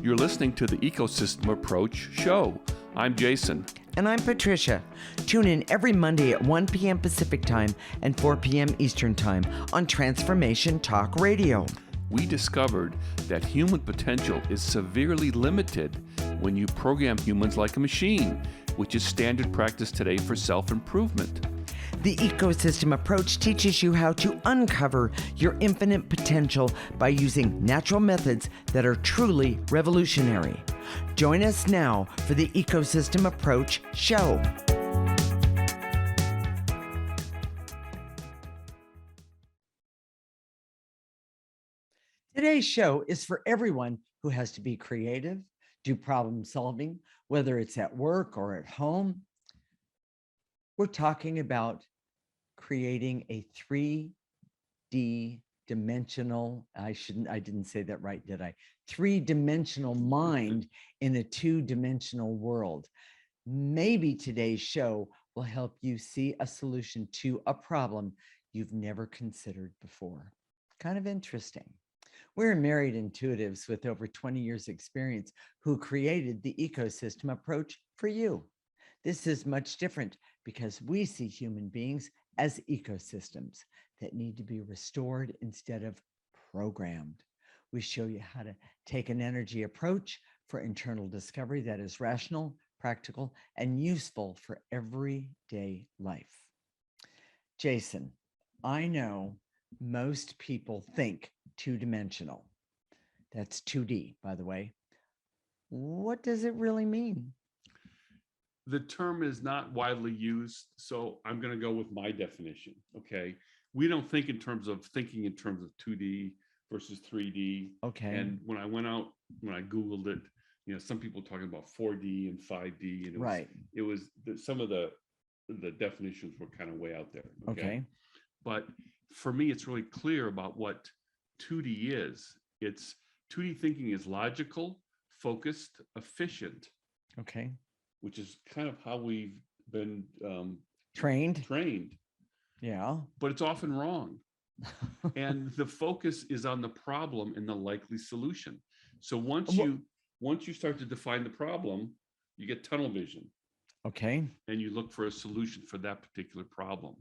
You're listening to the Ecosystem Approach Show. I'm Jason. And I'm Patricia. Tune in every Monday at 1 p.m. Pacific Time and 4 p.m. Eastern Time on Transformation Talk Radio. We discovered that human potential is severely limited when you program humans like a machine, which is standard practice today for self-improvement. The ecosystem approach teaches you how to uncover your infinite potential by using natural methods that are truly revolutionary. Join us now for the Ecosystem Approach Show. Today's show is for everyone who has to be creative, do problem solving, whether it's at work or at home. We're talking about creating a 3D dimensional, I didn't say that right, did I? 3-dimensional mind in a 2-dimensional world. Maybe today's show will help you see a solution to a problem you've never considered before. Kind of interesting. We're married intuitives with over 20 years experience who created the ecosystem approach for you. This is much different because we see human beings as ecosystems that need to be restored instead of programmed. We show you how to take an energy approach for internal discovery that is rational, practical, and useful for everyday life. Jason, I know most people think 2-dimensional. That's 2D, by the way. What does it really mean? The term is not widely used, so I'm going to go with my definition. Okay, we don't think in terms of 2D versus 3D. Okay. And when I Googled it, some people talking about 4D and 5D, and it was some of the definitions were kind of way out there. Okay. But for me, it's really clear about what 2D is. It's 2D thinking is logical, focused, efficient. Okay. Which is kind of how we've been trained. Yeah. But it's often wrong. And the focus is on the problem and the likely solution. So once you start to define the problem, you get tunnel vision. Okay. And you look for a solution for that particular problem.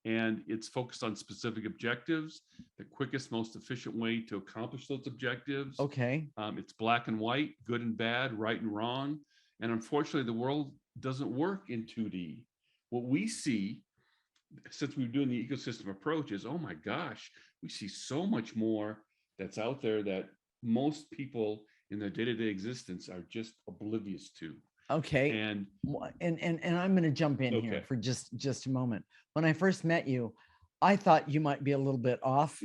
And it's focused on specific objectives, the quickest, most efficient way to accomplish those objectives. Okay. It's black and white, good and bad, right and wrong. And unfortunately, the world doesn't work in 2D. What we see, since we've been doing the ecosystem approach, is, oh my gosh, we see so much more that's out there that most people in their day-to-day existence are just oblivious to. Okay. And I'm going to jump in here for just a moment. When I first met you, I thought you might be a little bit off.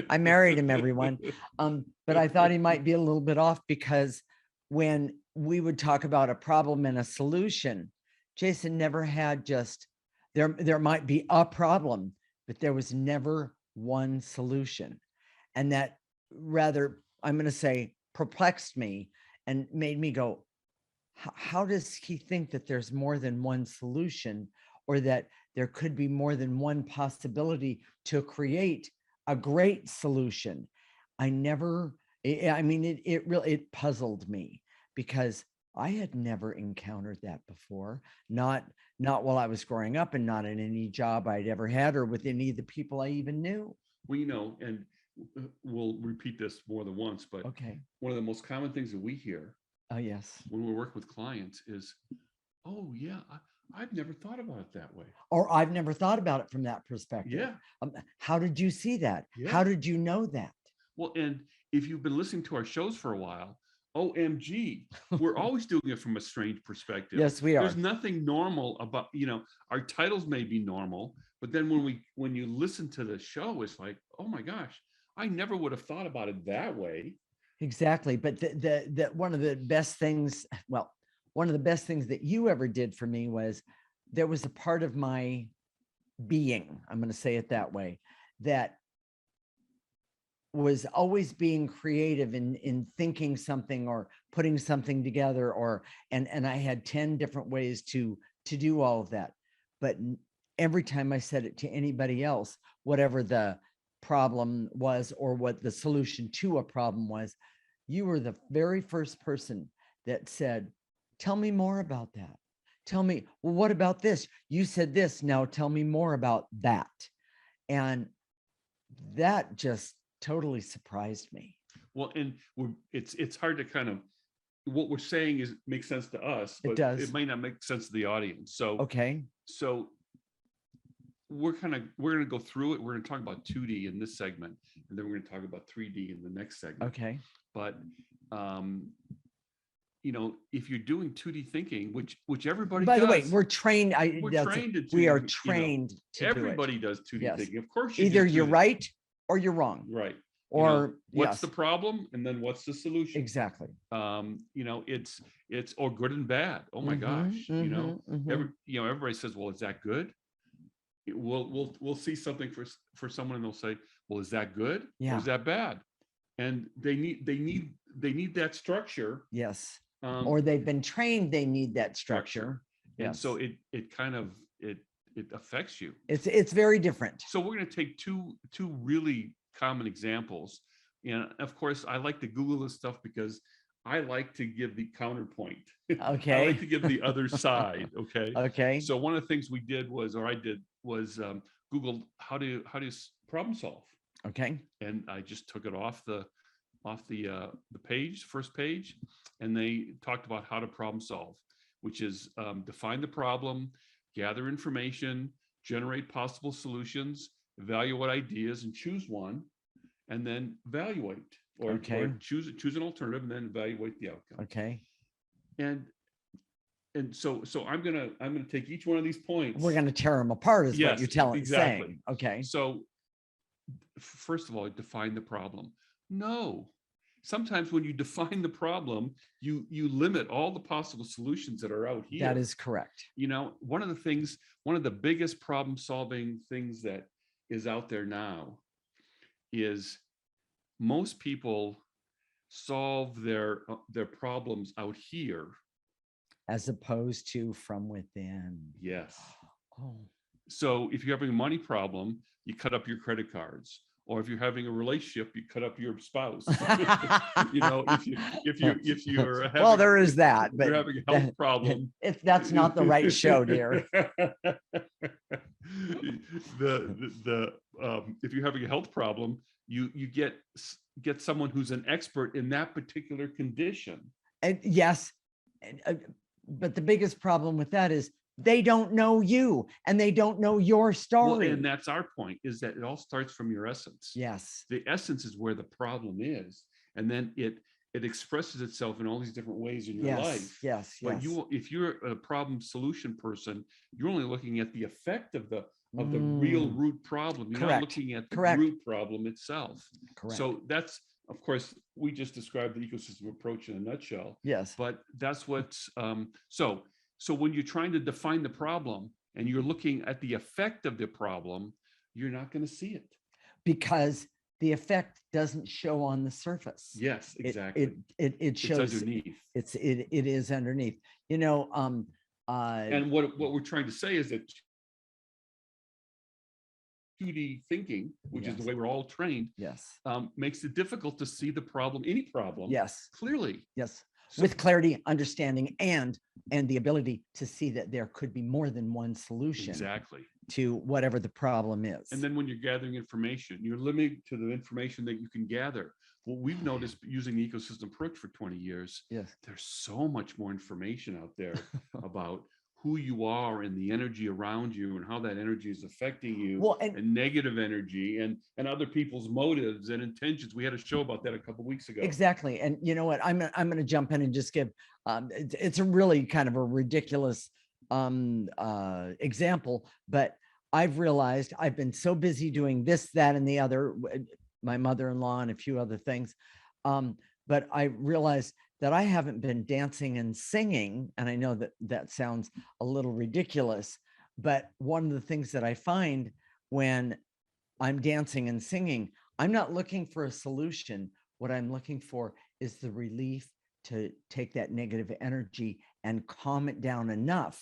I married him, everyone. But I thought he might be a little bit off because when we would talk about a problem and a solution, Jason never had just, there might be a problem, but there was never one solution. And that rather, I'm going to say, perplexed me and made me go, how does he think that there's more than one solution, or that there could be more than one possibility to create a great solution? It puzzled me because I had never encountered that before, not while I was growing up and not in any job I'd ever had or with any of the people I even knew. Well, and we'll repeat this more than once, but one of the most common things that we hear when we work with clients is, oh yeah, I've never thought about it that way. Or I've never thought about it from that perspective. Yeah. How did you see that? Yeah. How did you know that? Well, and if you've been listening to our shows for a while, OMG, we're always doing it from a strange perspective. Yes, we are. There's nothing normal about, our titles may be normal, but then when you listen to the show, it's like, oh my gosh, I never would have thought about it that way. Exactly. But one of the best things that you ever did for me was there was a part of my being, I'm going to say it that way, that was always being creative in thinking something or putting something together, and I had 10 different ways to do all of that. But every time I said it to anybody else, whatever the problem was or what the solution to a problem was, you were the very first person that said, tell me more about that. Tell me, well, what about this? You said this. Now tell me more about that. And that just totally surprised me. Well, and it's hard to kind of, what we're saying is makes sense to us, It but does. it might not make sense to the audience. So Okay. so we're going to go through it. We're going to talk about 2D in this segment, and then we're going to talk about 3D in the next segment. Okay. But you know, if you're doing 2D thinking, which everybody By does, the way, we're trained. we're trained to 2D, we are you know, trained to everybody do it. does 2D Yes. thinking. Of course, you Either do you're 2D. right or you're wrong. Right. Or you know, what's yes, the problem, and then what's the solution? exactly. You know, it's or good and bad. Oh my gosh, you know, everybody says, well, is that good? We'll see something for someone, and they'll say, well, is that good? Yeah. Or is that bad? And they need that structure. Yes. Or they've been trained, they need that structure. And Yes. so it kind of it affects you. It's very different. So we're going to take two really common examples. And of course, I like to Google this stuff because I like to give the counterpoint. Okay. I like to give the other side. Okay. Okay. So one of the things we did was, or I did, was Google how do you problem solve. Okay. And I just took it off the page, first page, and they talked about how to problem solve, which is define the problem, gather information, generate possible solutions, evaluate ideas, and choose one, and then evaluate, or choose an alternative, and then evaluate the outcome. Okay. And so I'm gonna take each one of these points. We're gonna tear them apart, is what you're telling exactly. saying. Okay. So first of all, define the problem. No. Sometimes when you define the problem, you limit all the possible solutions that are out here. That is correct. You know, one of the biggest problem solving things that is out there now is most people solve their problems out here, as opposed to from within. Yes. Oh. So if you're having a money problem, you cut up your credit cards. Or if you're having a relationship, you cut up your spouse. You know, if you're having, well, there is that, but you're having a health problem. That's not the right show, dear. If you're having a health problem, you get someone who's an expert in that particular condition. And yes, but the biggest problem with that is they don't know you and they don't know your story. Well, and that's our point, is that it all starts from your essence. Yes. The essence is where the problem is. And then it expresses itself in all these different ways in your life. Yes. But if you're a problem solution person, you're only looking at the effect of the real root problem. You're not looking at the root problem itself. Correct. So that's, of course, we just described the ecosystem approach in a nutshell. Yes. But that's what's so when you're trying to define the problem and you're looking at the effect of the problem, you're not going to see it. Because the effect doesn't show on the surface. Yes, exactly. It shows it's underneath. It is underneath. You know, and what we're trying to say is that 2D thinking, which is the way we're all trained, makes it difficult to see the problem, any problem, clearly. Yes. So, with clarity, understanding, and the ability to see that there could be more than one solution to whatever the problem is. And then when you're gathering information, you're limited to the information that you can gather. What we've noticed using the ecosystem approach for 20 years, there's so much more information out there about who you are and the energy around you and how that energy is affecting you, and negative energy and other people's motives and intentions. We had a show about that a couple of weeks ago. Exactly. And you know what, I'm going to jump in and just give, it's a really kind of a ridiculous example, but I've realized I've been so busy doing this, that, and the other, my mother-in-law and a few other things. But I realized that I haven't been dancing and singing. And I know that that sounds a little ridiculous, but one of the things that I find when I'm dancing and singing, I'm not looking for a solution. What I'm looking for is the relief to take that negative energy and calm it down enough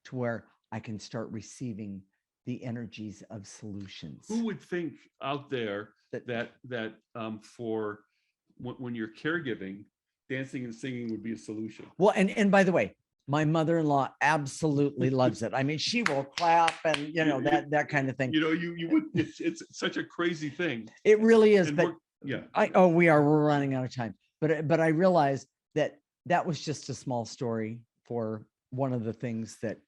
to where I can start receiving the energies of solutions. Who would think out there that for when you're caregiving, dancing and singing would be a solution. Well, and by the way, my mother-in-law absolutely loves it. I mean, she will clap and that kind of thing. You would. It's such a crazy thing. It really is. And But yeah. we're running out of time. But I realized that was just a small story for one of the things that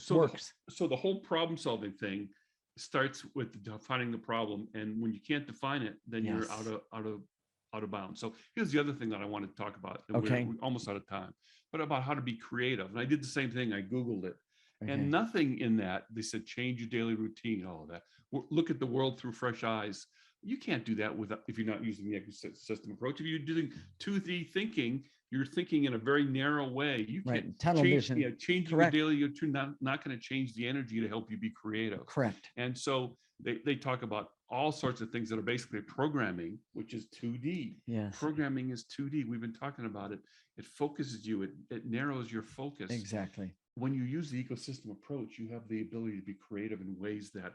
works. So the whole problem solving thing starts with defining the problem, and when you can't define it, then you're out of bounds. So here's the other thing that I want to talk about. And Okay. we're almost out of time, but about how to be creative. And I did the same thing. I Googled it. Okay. And nothing in that, they said, change your daily routine, all of that. Look at the world through fresh eyes. You can't do that if you're not using the ecosystem approach. If you're doing 2D thinking, you're thinking in a very narrow way. You can't tunnel vision. Changing your daily routine, not going to change the energy to help you be creative. Correct. And so they talk about all sorts of things that are basically programming, which is 2D. Yes. Programming is 2D. We've been talking about it. It focuses you. It narrows your focus. Exactly. When you use the ecosystem approach, you have the ability to be creative in ways that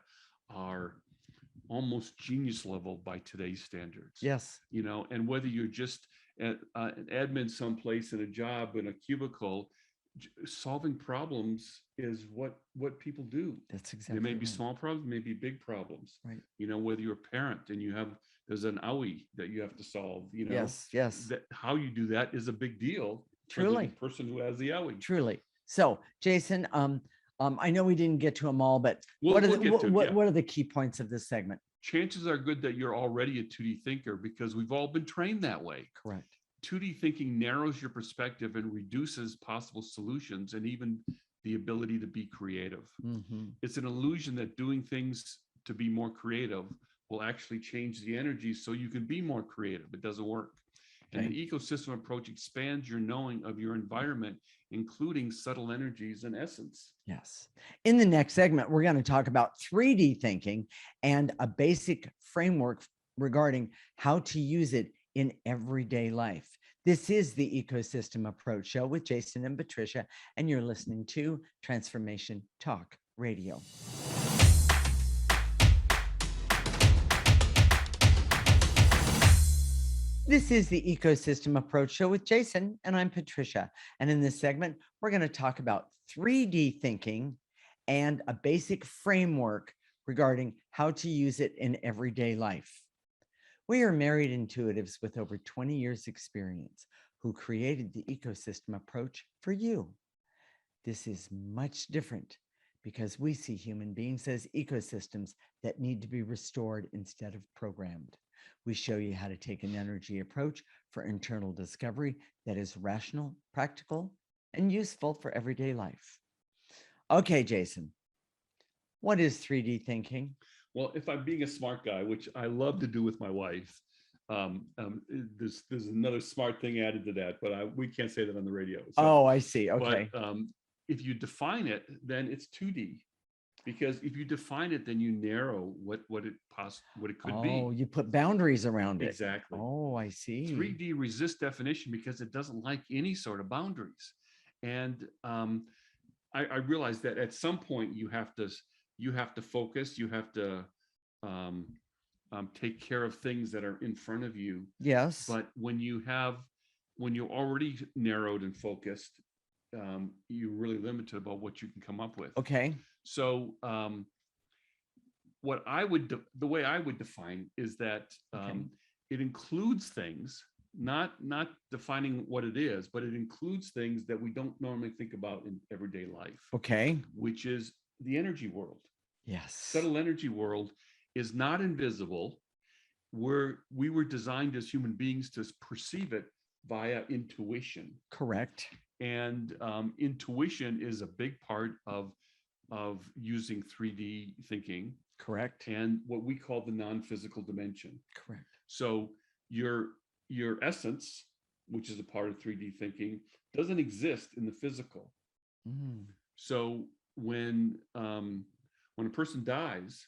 are almost genius level by today's standards. Yes. And whether you're just an admin someplace in a job in a cubicle, solving problems is what people do. That's exactly. There may be small problems, maybe big problems. Right. Whether you're a parent and there's an owie that you have to solve. Yes. That how you do that is a big deal. Truly. For the person who has the owie. Truly. So, Jason, I know we didn't get to them all, but what are the key points of this segment? Chances are good that you're already a 2D thinker because we've all been trained that way. Correct. 2D thinking narrows your perspective and reduces possible solutions and even the ability to be creative. Mm-hmm. It's an illusion that doing things to be more creative will actually change the energy so you can be more creative. It doesn't work. Okay. And the ecosystem approach expands your knowing of your environment, including subtle energies and essence. Yes. In the next segment, we're going to talk about 3D thinking and a basic framework regarding how to use it in everyday life. This is the Ecosystem Approach Show with Jason and Patricia, and you're listening to Transformation Talk Radio. This is the Ecosystem Approach Show with Jason, and I'm Patricia. And in this segment, we're going to talk about 3D thinking and a basic framework regarding how to use it in everyday life. We are married intuitives with over 20 years experience who created the ecosystem approach for you. This is much different because we see human beings as ecosystems that need to be restored instead of programmed. We show you how to take an energy approach for internal discovery that is rational, practical, and useful for everyday life. Okay, Jason, what is 3D thinking? Well, if I'm being a smart guy, which I love to do with my wife, there's another smart thing added to that, but we can't say that on the radio. So, I see. Okay. But if you define it, then it's 2D. Because if you define it, then you narrow what it could be. Oh, you put boundaries around it. Exactly. Oh, I see. 3D resists definition because it doesn't like any sort of boundaries. And I realized that at some point you have to focus, you have to take care of things that are in front of you. Yes. But when you're already narrowed and focused, you're really limited about what you can come up with. Okay. So the way I would define is that it includes things, not defining what it is, but it includes things that we don't normally think about in everyday life. Okay. Which is the energy world. Yes. Subtle energy world is not invisible. We were designed as human beings to perceive it via intuition. Correct. And intuition is a big part of using 3D thinking. Correct. And what we call the non-physical dimension. Correct. So your essence, which is a part of 3D thinking, doesn't exist in the physical. So when a person dies,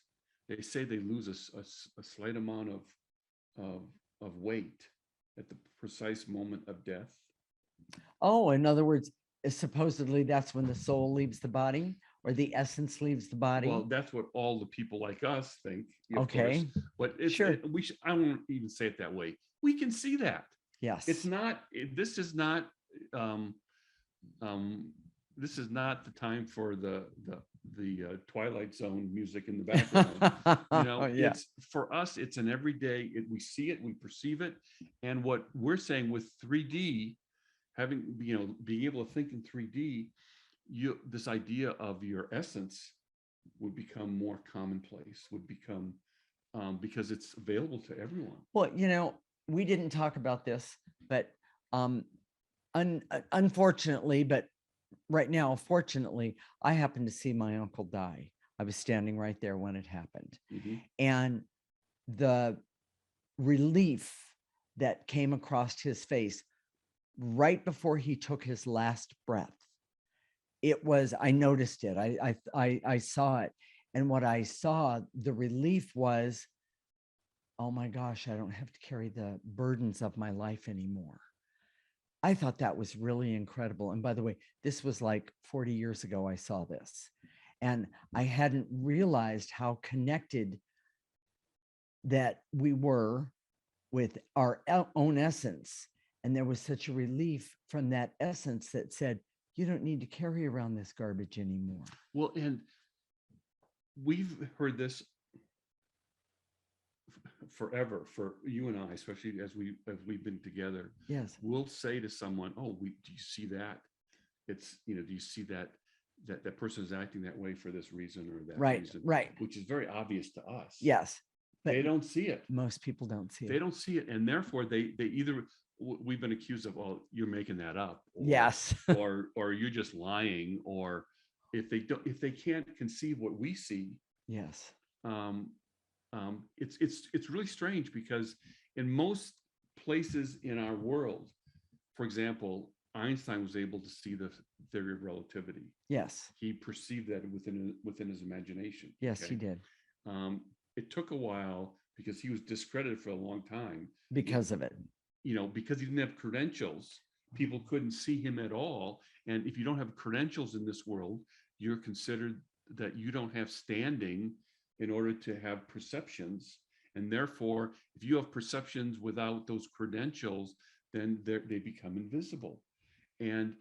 they say they lose a slight amount of weight at the precise moment of death. Oh, in other words, supposedly that's when the soul leaves the body or the essence leaves the body. Well, that's what all the people like us think. Okay. But it's, sure. I won't even say it that way. We can see that. It's Yes. not, um, um, this is not the time for the Twilight Zone music in the background. You know, Yeah. it's for us, it's an everyday, we see it, we perceive it. And what we're saying with 3D, having, being able to think in 3D, this idea of your essence would become more commonplace, would become, because it's available to everyone. Well, we didn't talk about this, but um, unfortunately, but right now, fortunately, I happened to see my uncle die. I was standing right there when it happened. Mhm. And the relief that came across his face right before he took his last breath, I noticed it. I saw it. And what I saw, the relief was, oh my gosh, I don't have to carry the burdens of my life anymore. I thought that was really incredible. And by the way, this was like 40 years ago, I saw this. And I hadn't realized how connected that we were with our own essence. And there was such a relief from that essence that said, you don't need to carry around this garbage anymore. Well, and we've heard this forever, for you and I, especially as we've been together. Yes. We'll say to someone, "Oh, do you see that? Do you see that person is acting that way for this reason or that Right. reason?" Right. Which is very obvious to us. Yes. But They don't see it. most people don't see They it. don't see it, and therefore they either, we've been accused of, "Oh, you're making that up," Yes. or you're just lying, or if they can't conceive what we see. Yes. um, it's really strange, because in most places in our world, for example, Einstein was able to see the theory of relativity. Yes. He perceived that within his imagination. Yes, Okay. he did. Um, it took a while because he was discredited for a long time. Because of it. Because he didn't have credentials, people couldn't see him at all. And if you don't have credentials in this world, you're considered that you don't have standing in order to have perceptions. And therefore, if you have perceptions without those credentials, then they become invisible. And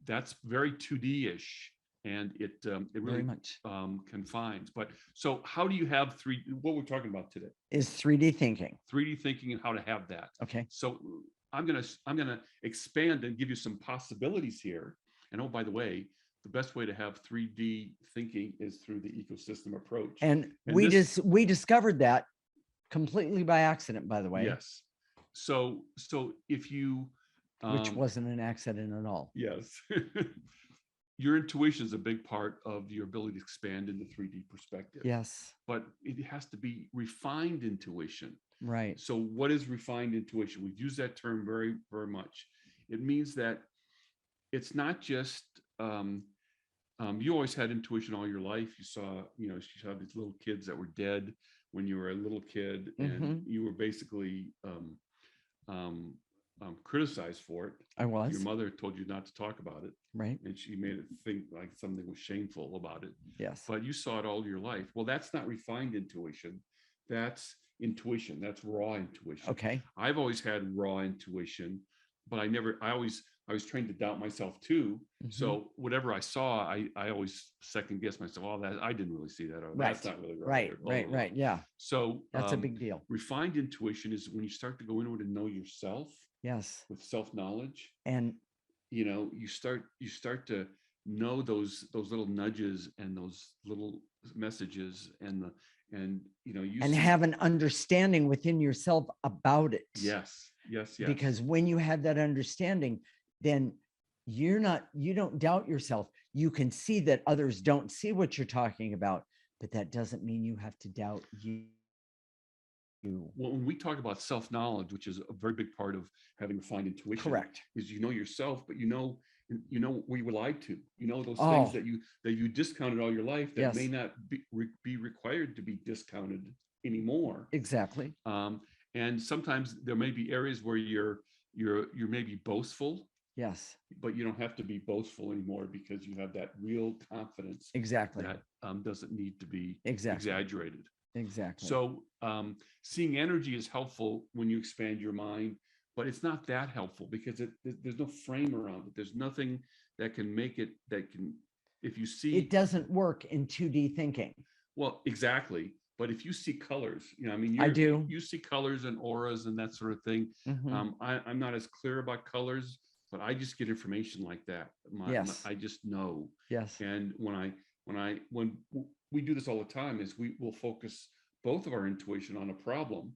that's very 2D-ish. And it Very really much confines. But so how do you have what we're talking about today? is 3D thinking. 3D thinking and how to have that. Okay. So I'm gonna expand and give you some possibilities here. And oh, by the way, the best way to have 3D thinking is through the ecosystem approach. And we discovered that completely by accident, by the way. Yes. So if you which wasn't an accident at all. Yes. Your intuition is a big part of your ability to expand into 3D perspective. Yes. But it has to be refined intuition. Right. So what is refined intuition? We've used that term very, very much. It means that it's not just, you always had intuition all your life. You saw these little kids that were dead when you were a little kid, and you were basically criticized for it. I was. Your mother told you not to talk about it. Right. And she made it think like something was shameful about it. Yes. But you saw it all your life. Well, that's not refined intuition. That's intuition. That's raw intuition. Okay. I've always had raw intuition, but I was trained to doubt myself too. So whatever I saw, I always second guess myself. Oh, that I didn't really see that. Or, right. That's not really right. Right. Yeah. So that's a big deal. Refined intuition is when you start to go inward and know yourself. Yes. With self-knowledge. And you start to know those little nudges and those little messages and have an understanding within yourself about it. Yes. Because when you have that understanding, then you don't doubt yourself. You can see that others don't see what you're talking about, but that doesn't mean you have to doubt you. Well, when we talk about self-knowledge, which is a very big part of having refined intuition, correct, is yourself, but where you were lied to. Those things that you discounted all your life that may not be required to be discounted anymore. Exactly. And sometimes there may be areas where you're maybe boastful. Yes. But you don't have to be boastful anymore because you have that real confidence. Exactly. That doesn't need to be exaggerated. Exactly. So seeing energy is helpful when you expand your mind, but it's not that helpful because there's no frame around it. There's nothing that can make it, that can, if you It see, doesn't work in 2D thinking. well, exactly. But if you see colors, I mean, I you do. you see colors and auras and that sort of thing. Mhm. I'm not as clear about colors, but I just get information like that. Yes. I just know. Yes. And when we do this all the time, is we will focus both of our intuition on a problem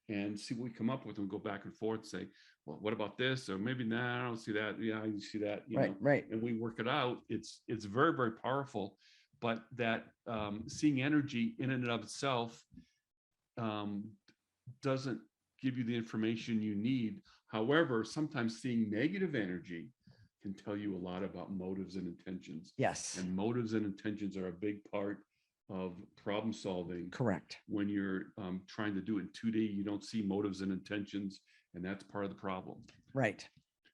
and see what we come up with, and go back and forth, say, well, what about this? Or maybe, nah, I don't see that. Yeah, I see that, Right. Right. and we work it out. It's very, very powerful. But that seeing energy in and of itself um, doesn't give you the information you need. However, sometimes seeing negative energy can tell you a lot about motives and intentions. Yes. And motives and intentions are a big part of problem solving. Correct. When you're trying to do it in 2D, you don't see motives and intentions, and that's part of the problem. Right.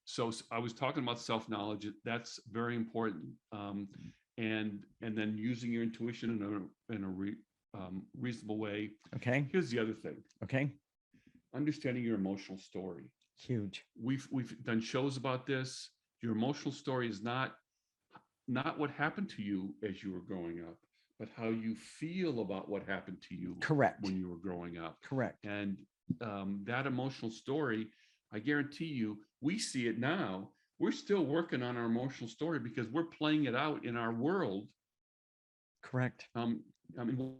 So I was talking about self-knowledge. That's very important. And then using your intuition in a reasonable way. Okay. Here's the other thing: Okay. understanding your emotional story. Huge. We've done shows about this. Your emotional story is not what happened to you as you were growing up, but how you feel about what happened to you Correct. when you were growing up. Correct. And that emotional story, I guarantee you, we see it now. We're still working on our emotional story because we're playing it out in our world. Correct. I mean,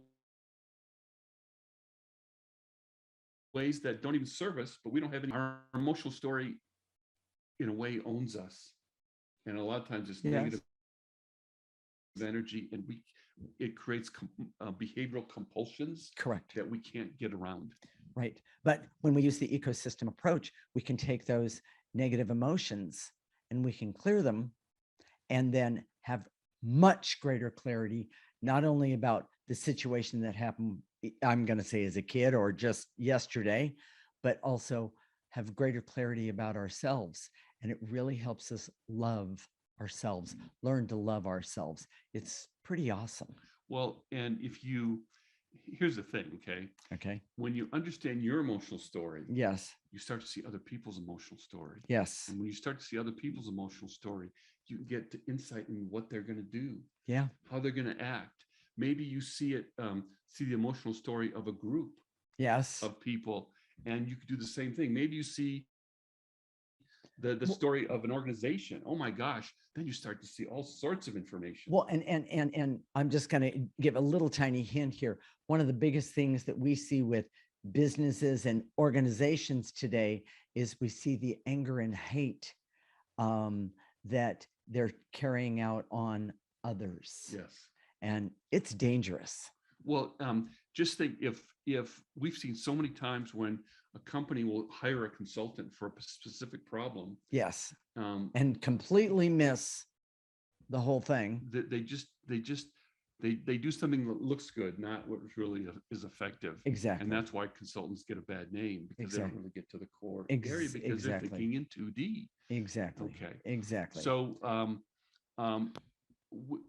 ways that don't even serve us, but we don't have any. Our emotional story, in a way, owns us, and a lot of times it's negative energy, and it creates behavioral compulsions. Correct. That we can't get around. Right. But when we use the ecosystem approach, we can take those negative emotions and we can clear them, and then have much greater clarity, not only about the situation that happened, I'm going to say as a kid or just yesterday, but also have greater clarity about ourselves. And it really helps us love ourselves, learn to love ourselves. It's pretty awesome. Well, and here's the thing, okay? Okay. When you understand your emotional story, yes, you start to see other people's emotional story. Yes. And when you start to see other people's emotional story, you get the insight in what they're going to do. Yeah. How they're going to act. Maybe you see the emotional story of a group. Yes. Of people, and you could do the same thing. Maybe you see the story of an organization. Oh my gosh, then you start to see all sorts of information. Well, and I'm just going to give a little tiny hint here. One of the biggest things that we see with businesses and organizations today is we see the anger and hate that they're carrying out on others. Yes. And it's dangerous. Well, just think if we've seen so many times when a company will hire a consultant for a specific problem. Yes. And completely miss the whole thing. They do something that looks good, not what really is effective. Exactly. And that's why consultants get a bad name, because they don't really get to the core area, because exactly. they're thinking in 2D. Exactly. Okay. Exactly. So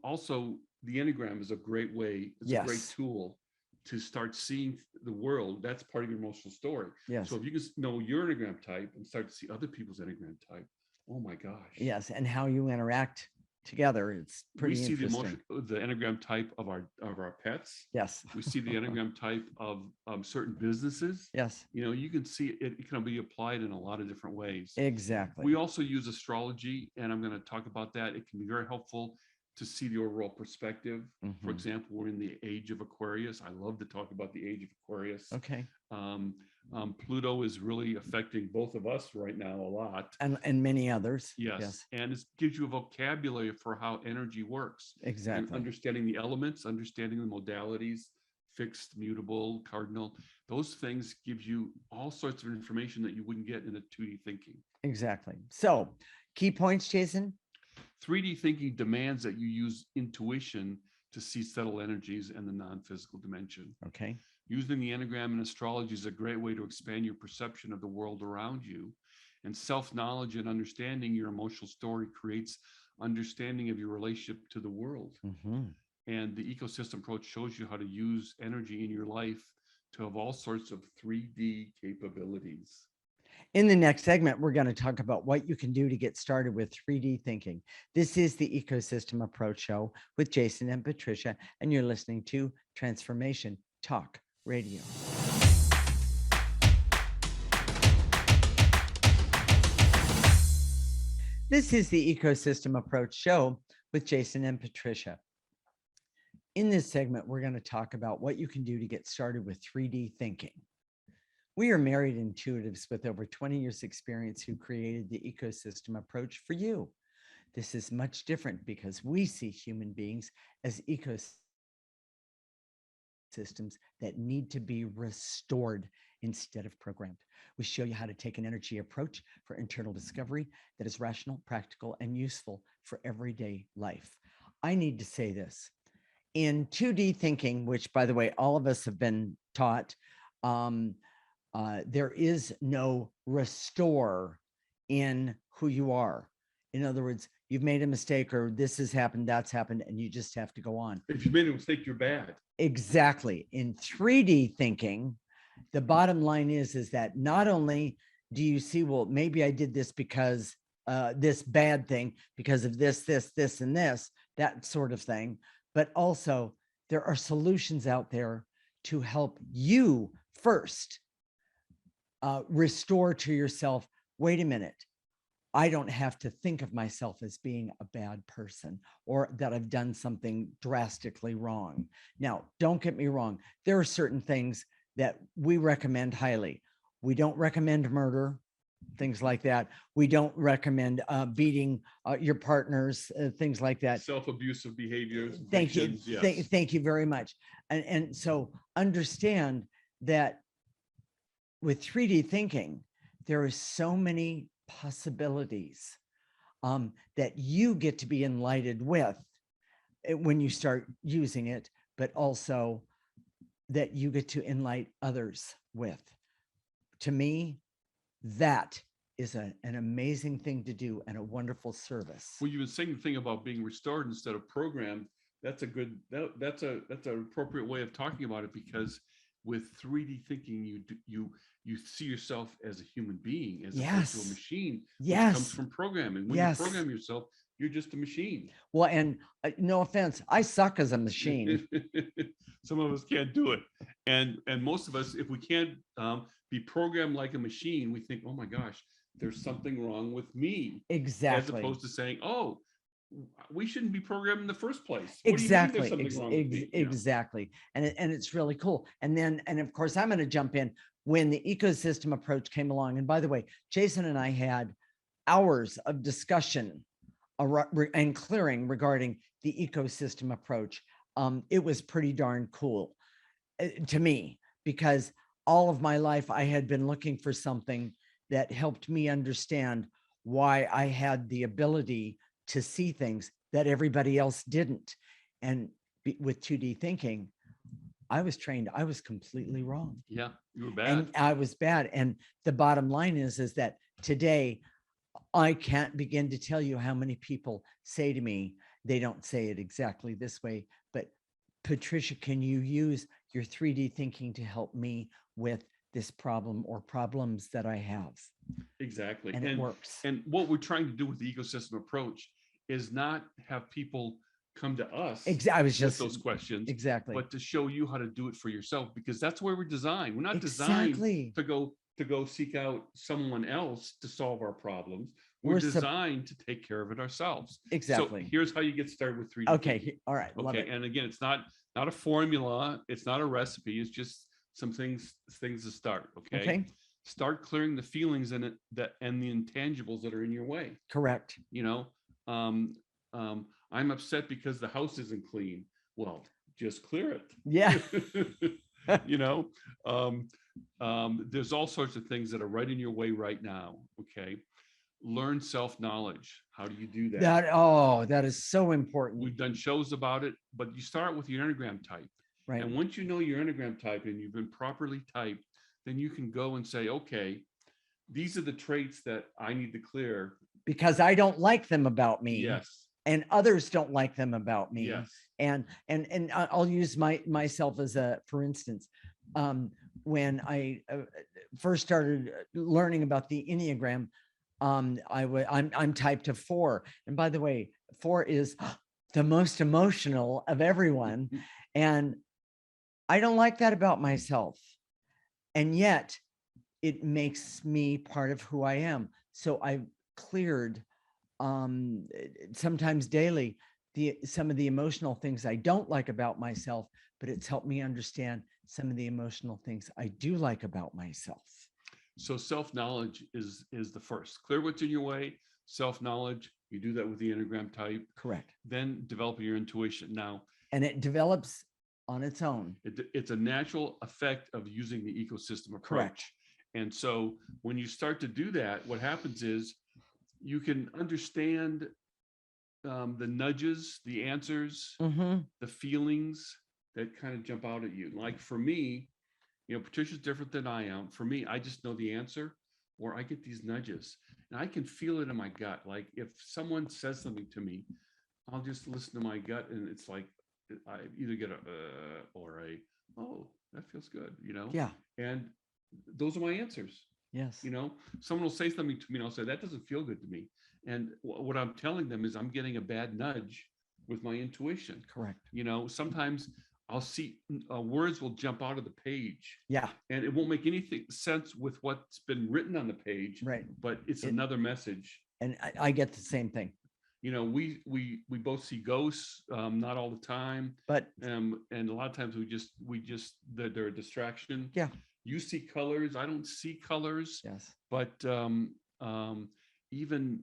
also the Enneagram is a great way. It's a great tool to start seeing the world. That's part of your emotional story. Yes. So if you can know your Enneagram type and start to see other people's Enneagram type, oh my gosh. Yes, and how you interact together, it's pretty interesting. We see the Enneagram type of our pets. Yes. We see the Enneagram type of certain businesses. Yes. You can see it can be applied in a lot of different ways. Exactly. We also use astrology, and I'm going to talk about that. It can be very helpful to see the overall perspective. Mm-hmm. For example, we're in the age of Aquarius. I love to talk about the age of Aquarius. Okay. Pluto is really affecting both of us right now a lot. And many others. Yes. And it gives you a vocabulary for how energy works. Exactly. And understanding the elements, understanding the modalities, fixed, mutable, cardinal. Those things give you all sorts of information that you wouldn't get in a 2D thinking. Exactly. So key points, Jason. 3D thinking demands that you use intuition to see subtle energies and the non-physical dimension. Okay. Using the Enneagram and astrology is a great way to expand your perception of the world around you. And self-knowledge and understanding your emotional story creates understanding of your relationship to the world. Mm-hmm. And the ecosystem approach shows you how to use energy in your life to have all sorts of 3D capabilities. In the next segment, we're going to talk about what you can do to get started with 3D thinking. This is the Ecosystem Approach Show with Jason and Patricia, and you're listening to Transformation Talk Radio. This is the Ecosystem Approach Show with Jason and Patricia. In this segment, we're going to talk about what you can do to get started with 3D thinking. We are married intuitives with over 20 years experience who created the ecosystem approach for you. This is much different because we see human beings as ecosystems that need to be restored instead of programmed. We show you how to take an energy approach for internal discovery that is rational, practical, and useful for everyday life. I need to say this. In 2D thinking, which by the way, all of us have been taught, there is no restore in who you are. In other words, you've made a mistake or this has happened, that's happened, and you just have to go on. If you made a mistake, you're bad. Exactly. In 3D thinking, the bottom line is that not only do you see, well, maybe I did this because this bad thing, because of this, and this, that sort of thing, but also there are solutions out there to help you first restore to yourself, wait a minute, I don't have to think of myself as being a bad person or that I've done something drastically wrong. Now, don't get me wrong. There are certain things that we recommend highly. We don't recommend murder, things like that. We don't recommend beating your partners, things like that. Self-abusive behaviors. Thank you. Yes. Thank you very much. And so understand that with 3D thinking, there are so many possibilities that you get to be enlightened with when you start using it, but also that you get to enlighten others with. To me, that is an amazing thing to do and a wonderful service. Well, you were saying the thing about being restored instead of programmed. That's a good, that's an appropriate way of talking about it, because with 3D thinking, you see yourself as a human being, as opposed to a machine, which comes from programming. When you program yourself, you're just a machine. Well, and no offense, I suck as a machine. Some of us can't do it. And most of us, if we can't be programmed like a machine, we think, oh my gosh, there's something wrong with me. Exactly. As opposed to saying, oh, we shouldn't be programmed in the first place. Exactly. Exactly. Exactly. And it's really cool. And of course, I'm going to jump in when the ecosystem approach came along. And by the way, Jason and I had hours of discussion and clearing regarding the ecosystem approach. It was pretty darn cool to me, because all of my life I had been looking for something that helped me understand why I had the ability to see things that everybody else didn't. And with 2D thinking, I was trained, I was completely wrong. Yeah, you were bad. And I was bad. And the bottom line is that today, I can't begin to tell you how many people say to me, they don't say it exactly this way, but Patricia, can you use your 3D thinking to help me with this problem or problems that I have? Exactly. And it works. And what we're trying to do with the ecosystem approach is not have people come to us with those questions, but to show you how to do it for yourself, because that's where we're designed. We're not designed to go seek out someone else to solve our problems. We're designed to take care of it ourselves. Exactly. So here's how you get started with 3D. Okay. All right. Okay. And again, it's not a formula. It's not a recipe. It's just some things to start. Okay. Start clearing the feelings and the intangibles that are in your way. Correct. You know, I'm upset because the house isn't clean. Well, just clear it. Yeah. You know, there's all sorts of things that are right in your way right now. Okay. Learn self-knowledge. How do you do that? That is so important. We've done shows about it, but you start with your Enneagram type. Right. And once you know your Enneagram type and you've been properly typed, then you can go and say, okay, these are the traits that I need to clear. Because I don't like them about me. Yes. and others don't like them about me. Yes. And I'll use myself as a for instance. When I first started learning about the Enneagram, I'm type to 4, and by the way, 4 is the most emotional of everyone, and I don't like that about myself, and yet it makes me part of who I am. So I've cleared sometimes daily some of the emotional things I don't like about myself, but it's helped me understand some of the emotional things I do like about myself. So self-knowledge is the first. Clear what's in your way, self-knowledge. You do that with the Enneagram type. Correct. Then developing your intuition. Now, and it develops on its own. It's a natural effect of using the ecosystem approach. Correct. And so when you start to do that, what happens is you can understand the nudges, the answers, the feelings that kind of jump out at you. Like for me, Patricia's different than I am. For me, I just know the answer, or I get these nudges and I can feel it in my gut. Like if someone says something to me, I'll just listen to my gut, and it's like I either get or a, oh, that feels good, Yeah. And those are my answers. Yes. Someone will say something to me and I'll say, that doesn't feel good to me. And what I'm telling them is I'm getting a bad nudge with my intuition. Correct. Sometimes I'll see words will jump out of the page. Yeah. And it won't make anything sense with what's been written on the page. Right. But it's another message. And I get the same thing. We both see ghosts, not all the time, but and a lot of times we just they're a distraction. Yeah. You see colors, I don't see colors. Yes. But even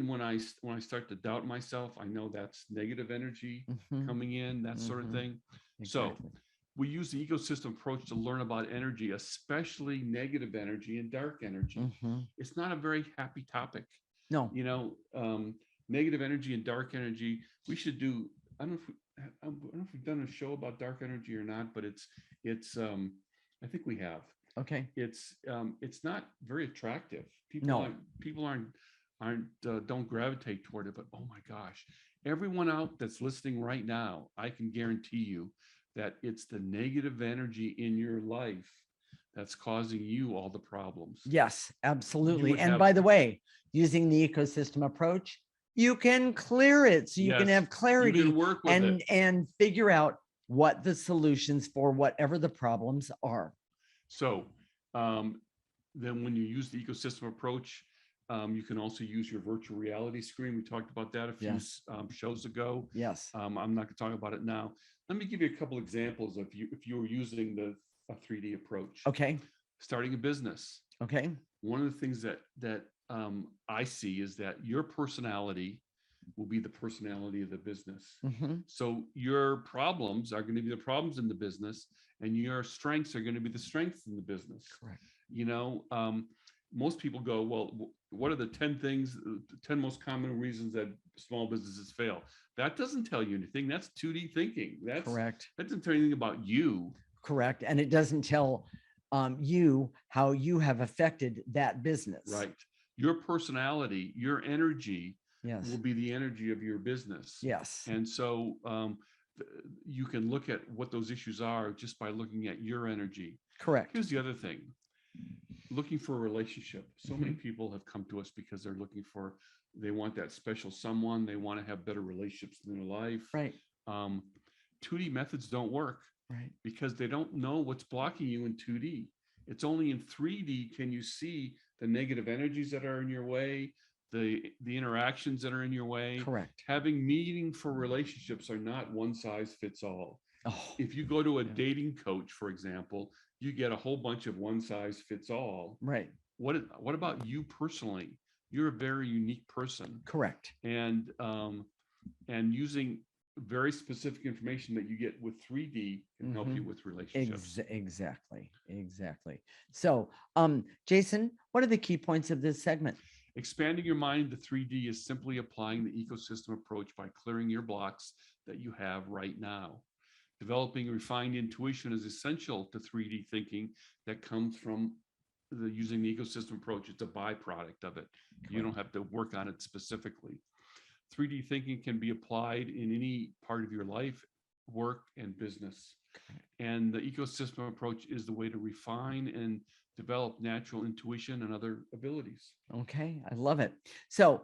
when I start to doubt myself, I know that's negative energy coming in, that sort of thing. Exactly. So we use the ecosystem approach to learn about energy, especially negative energy and dark energy. It's not a very happy topic. No. Negative energy and dark energy. We should do. I don't know if we've done a show about dark energy or not, but it's. I think we have. Okay. It's not very attractive. People don't gravitate toward it. But oh my gosh, everyone out that's listening right now, I can guarantee you that it's the negative energy in your life that's causing you all the problems. Yes, absolutely. And by the way, using the ecosystem approach, you can clear it so you can have clarity and figure out what the solutions for whatever the problems are. So then when you use the ecosystem approach, you can also use your virtual reality screen. We talked about that a few shows ago. Yes. I'm not going to talk about it now. Let me give you a couple examples of if you were using the 3D approach. Okay. Starting a business. Okay. One of the things that I see is that your personality will be the personality of the business. So your problems are going to be the problems in the business, and your strengths are going to be the strengths in the business. Correct. Most people go, well, what are the 10 most common reasons that small businesses fail? That doesn't tell you anything. That's 2D thinking. That's correct. That doesn't tell you anything about you. Correct. And it doesn't tell you how you have affected that business. Right. Your personality, your energy will be the energy of your business. Yes. And so you can look at what those issues are just by looking at your energy. Correct. Here's the other thing. Looking for a relationship. So many people have come to us because they're they want that special someone. They want to have better relationships in their life. Right. 2D methods don't work. Right. Because they don't know what's blocking you in 2D. It's only in 3D can you see the negative energies that are in your way, the interactions that are in your way. Correct. Having meaningful relationships are not one size fits all. Oh, if you go to a dating coach, for example, you get a whole bunch of one size fits all. Right. What about you personally? You're a very unique person. Correct. And using very specific information that you get with 3D can help you with relationships. Exactly. So, Jason, what are the key points of this segment? Expanding your mind to 3D is simply applying the ecosystem approach by clearing your blocks that you have right now. Developing refined intuition is essential to 3D thinking that comes from using the ecosystem approach. It's a byproduct of it. You don't have to work on it specifically. 3D thinking can be applied in any part of your life, work, and business. And the ecosystem approach is the way to refine and develop natural intuition and other abilities. Okay, I love it. So,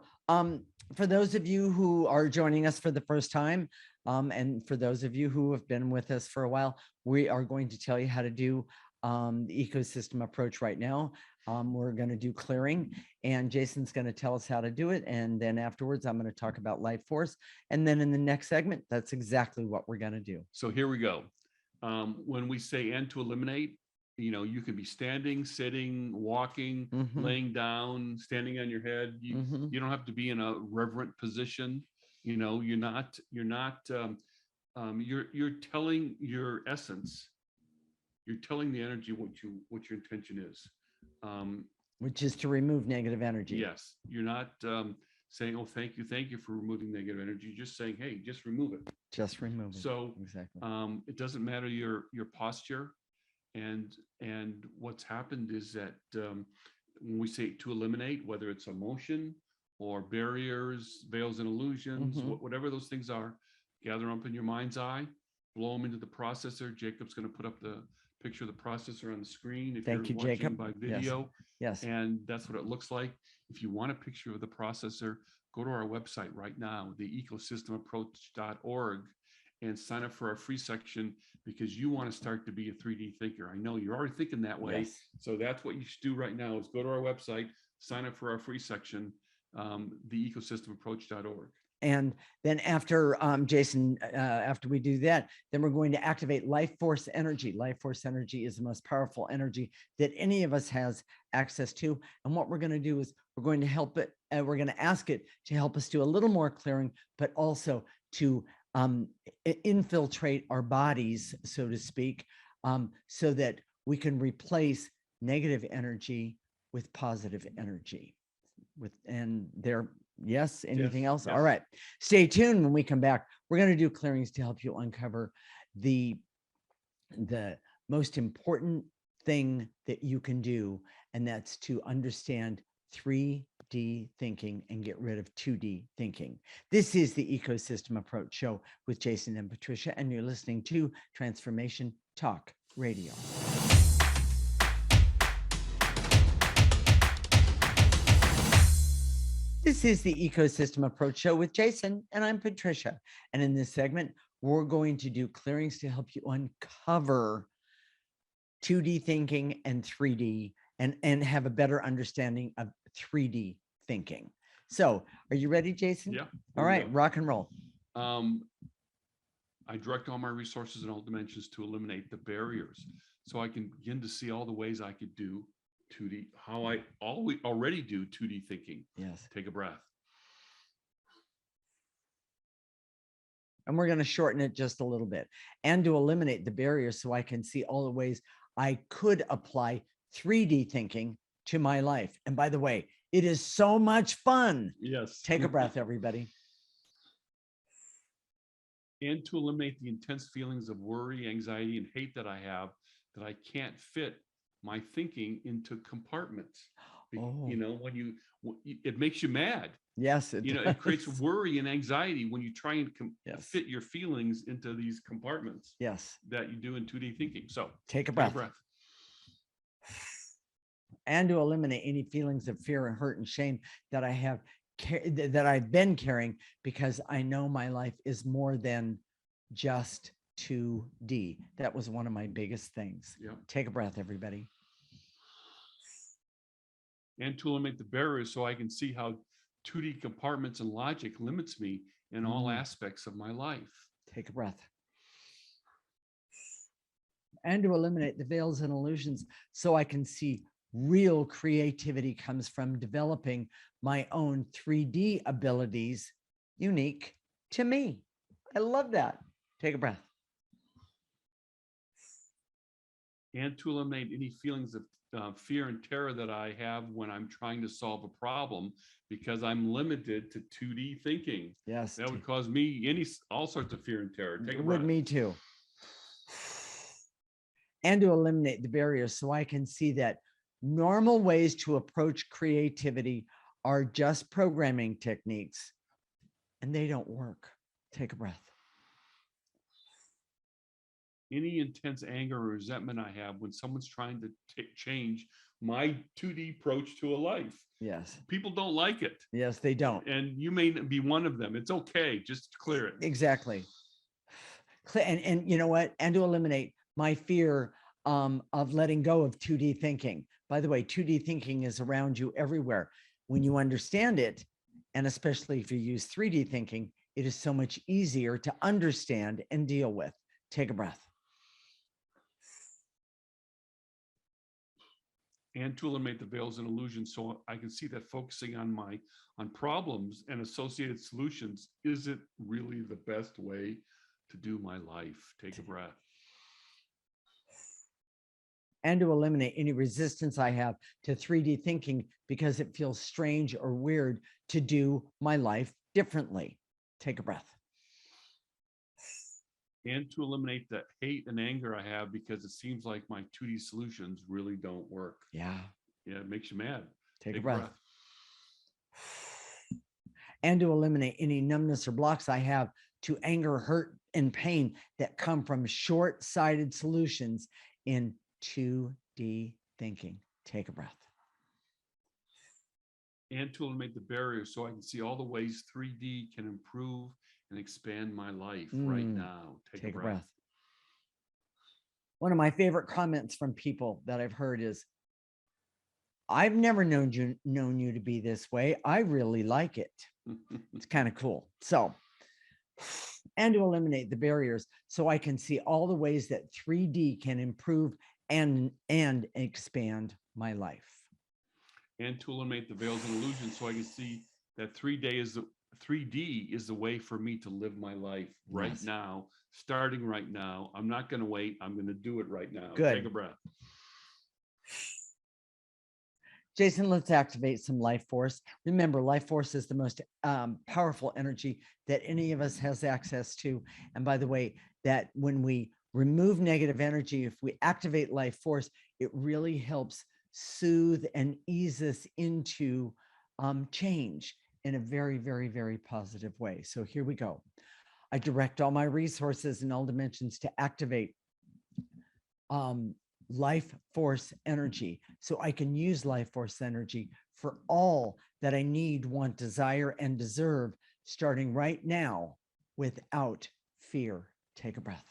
for those of you who are joining us for the first time, and for those of you who have been with us for a while, we are going to tell you how to do the ecosystem approach right now. We're going to do clearing, and Jason's going to tell us how to do it. And then afterwards, I'm going to talk about life force. And then in the next segment, that's exactly what we're going to do. So here we go. When we say and to eliminate, you can be standing, sitting, walking, laying down, standing on your head. You don't have to be in a reverent position. You're telling your essence. You're telling the energy what your intention is. Which is to remove negative energy. Yes, you're not saying, "Oh, thank you for removing negative energy." You're just saying, "Hey, just remove it." Just remove it. So exactly. It doesn't matter your posture, and what's happened is that when we say to eliminate, whether it's emotion or barriers, veils and illusions, whatever those things are, gather them up in your mind's eye, blow them into the processor. Jacob's going to put up the picture of the processor on the screen if you're watching Jacob. by video. Yes. And that's what it looks like. If you want a picture of the processor, go to our website right now, theecosystemapproach.org, and sign up for our free section, because you want to start to be a 3D thinker. I know you're already thinking that way. Yes. So that's what you should do right now, is go to our website, sign up for our free section, theecosystemapproach.org. And then after Jason, after we do that, then we're going to activate life force energy. Life force energy is the most powerful energy that any of us has access to. And what we're going to do is we're going to help it. We're going to ask it to help us do a little more clearing, but also to infiltrate our bodies, so to speak, so that we can replace negative energy with positive energy. Yes, anything else? Yes. All right. Stay tuned. When we come back, we're going to do clearings to help you uncover the most important thing that you can do, and that's to understand 3D thinking and get rid of 2D thinking. This is the Ecosystem Approach Show with Jason and Patricia, and you're listening to Transformation Talk Radio. This is the Ecosystem Approach Show with Jason, and I'm Patricia. And in this segment, we're going to do clearings to help you uncover 2D thinking and 3D, and have a better understanding of 3D thinking. So are you ready, Jason? Yeah. All right, rock and roll. I direct all my resources in all dimensions to eliminate the barriers, so I can begin to see all the ways I could do 2D, how I already do 2D thinking. Yes. Take a breath. And we're going to shorten it just a little bit, and to eliminate the barriers so I can see all the ways I could apply 3D thinking to my life. And by the way, it is so much fun. Yes. Take a breath, everybody. And to eliminate the intense feelings of worry, anxiety, and hate that I have, that I can't fit my thinking into compartments. Oh. When it makes you mad. Yes, it creates worry and anxiety when you try and Yes. fit your feelings into these compartments. Yes. That you do in 2D thinking. So take a breath. And to eliminate any feelings of fear and hurt and shame that I have, that I've been carrying, because I know my life is more than just 2D. That was one of my biggest things. Yep. Take a breath, everybody. And to eliminate the barriers so I can see how 2D compartments and logic limits me in all aspects of my life. Take a breath. And to eliminate the veils and illusions so I can see real creativity comes from developing my own 3D abilities unique to me. I love that. Take a breath. And to eliminate any feelings of fear and terror that I have when I'm trying to solve a problem, because I'm limited to 2D thinking. Yes. That would cause me all sorts of fear and terror. Take a breath. With me too. And to eliminate the barriers so I can see that normal ways to approach creativity are just programming techniques and they don't work. Take a breath. Any intense anger or resentment I have when someone's trying to change my 2D approach to a life. Yes. People don't like it. Yes, they don't. And you may be one of them. It's okay. Just clear it. Exactly. And you know what? And to eliminate my fear of letting go of 2D thinking. By the way, 2D thinking is around you everywhere. When you understand it, and especially if you use 3D thinking, it is so much easier to understand and deal with. Take a breath. And to eliminate the veils and illusions, so I can see that focusing on problems and associated solutions isn't really the best way to do my life. Take a breath. And to eliminate any resistance I have to 3D thinking because it feels strange or weird to do my life differently. Take a breath. And to eliminate the hate and anger I have because it seems like my 2D solutions really don't work. Yeah. Yeah, it makes you mad. Take a breath. And to eliminate any numbness or blocks I have to anger, hurt, and pain that come from short-sighted solutions in 2D thinking. Take a breath. And to eliminate the barriers so I can see all the ways 3D can improve and expand my life right now. Take a breath. One of my favorite comments from people that I've heard is, I've never known you to be this way. I really like it. It's kind of cool. So, and to eliminate the barriers so I can see all the ways that 3D can improve and expand my life. And to eliminate the veils and illusions so I can see that 3D is the way for me to live my life right now, starting right now. I'm not going to wait. I'm going to do it right now. Good. Take a breath. Jason, let's activate some life force. Remember, life force is the most powerful energy that any of us has access to. And by the way, that when we remove negative energy, if we activate life force, it really helps soothe and ease us into change in a very, very, very positive way. So here we go. I direct all my resources in all dimensions to activate life force energy so I can use life force energy for all that I need, want, desire, and deserve starting right now without fear. Take a breath.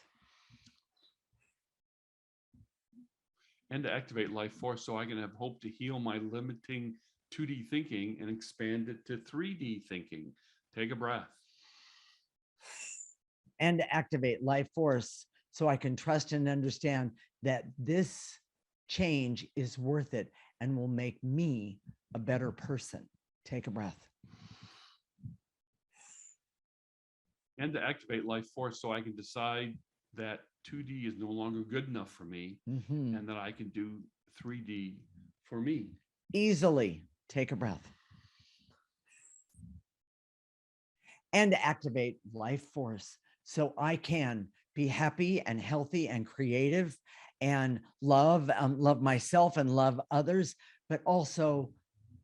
And to activate life force so I can have hope to heal my limiting 2D thinking and expand it to 3D thinking. Take a breath. And to activate life force so I can trust and understand that this change is worth it and will make me a better person. Take a breath. And to activate life force so I can decide that 2D is no longer good enough for me and that I can do 3D for me. Easily. Take a breath. And to activate life force so I can be happy and healthy and creative and love myself and love others, but also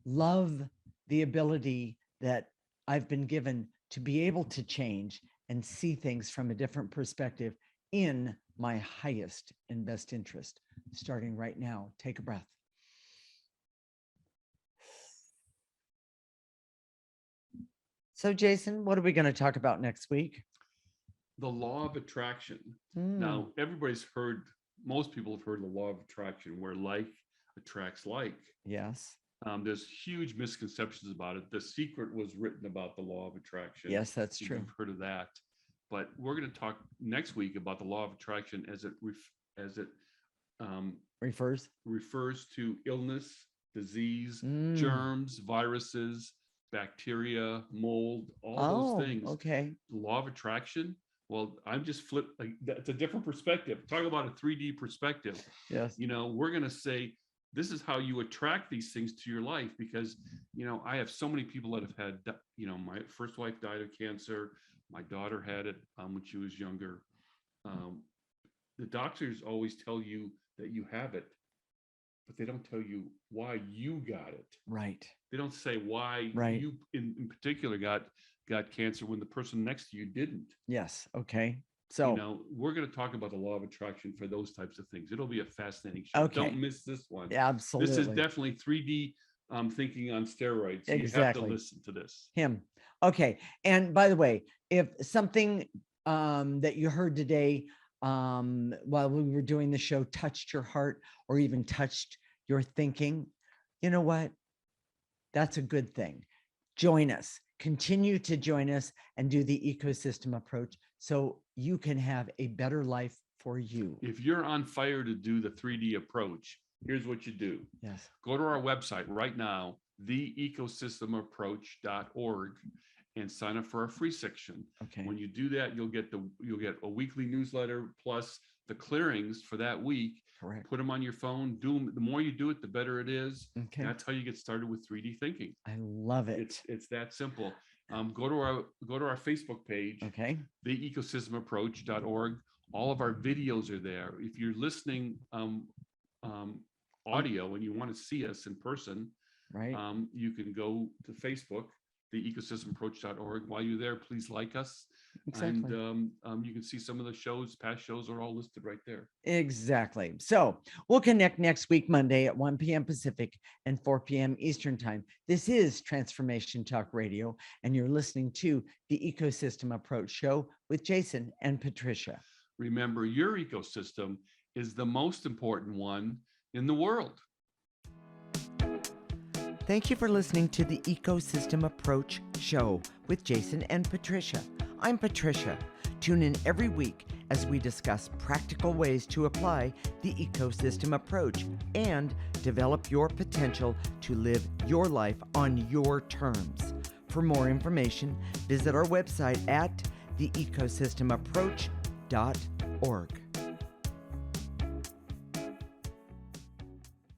love the ability that I've been given to be able to change and see things from a different perspective in my highest and best interest. Starting right now, take a breath. So, Jason, what are we going to talk about next week? The law of attraction. Now, most people have heard the law of attraction, where like attracts like. Yes. There's huge misconceptions about it. The Secret was written about the law of attraction. Yes, that's true. You've heard of that. But we're going to talk next week about the law of attraction as it refers to illness, disease, germs, viruses, bacteria, mold, all those things. Okay. The law of attraction. Well, I'm just like that's a different perspective. Talk about a 3D perspective. Yes. We're going to say, this is how you attract these things to your life, because, I have so many people that have had, my first wife died of cancer. My daughter had it when she was younger. The doctors always tell you that you have it, but they don't tell you why you got it. Right. They don't say why right. you in particular got got cancer when the person next to you didn't. Yes. Okay. So, We're going to talk about the law of attraction for those types of things. It'll be a fascinating show. okay. Don't miss this one. Absolutely. This is definitely 3D thinking on steroids. So Exactly. you have to listen to this. Okay. And by the way, if something that you heard today while we were doing the show touched your heart or even touched your thinking, you know what? That's a good thing. Join us. Continue to join us and do the ecosystem approach so you can have a better life for you. If you're on fire to do the 3D approach, here's what you do. Yes. Go to our website right now, theecosystemapproach.org, and sign up for our free section. Okay. When you do that, you'll get a weekly newsletter plus the clearings for that week. Correct. Put them on your phone. Do them. The more you do it, the better it is. Okay. That's how you get started with 3D thinking. I love it. It's that simple. Go to our Facebook page. Okay. theecosystemapproach.org. All of our videos are there. If you're listening audio and you want to see us in person, right, you can go to Facebook, theecosystemapproach.org. While you're there, please like us. Exactly. And you can see some of the past shows are all listed right there. Exactly. So we'll connect next week, Monday at 1 p.m. Pacific and 4 p.m. Eastern Time. This is Transformation Talk Radio, and you're listening to the Ecosystem Approach Show with Jason and Patricia. Remember, your ecosystem is the most important one in the world. Thank you for listening to the Ecosystem Approach Show with Jason and Patricia. I'm Patricia. Tune in every week as we discuss practical ways to apply the ecosystem approach and develop your potential to live your life on your terms. For more information, visit our website at theecosystemapproach.org.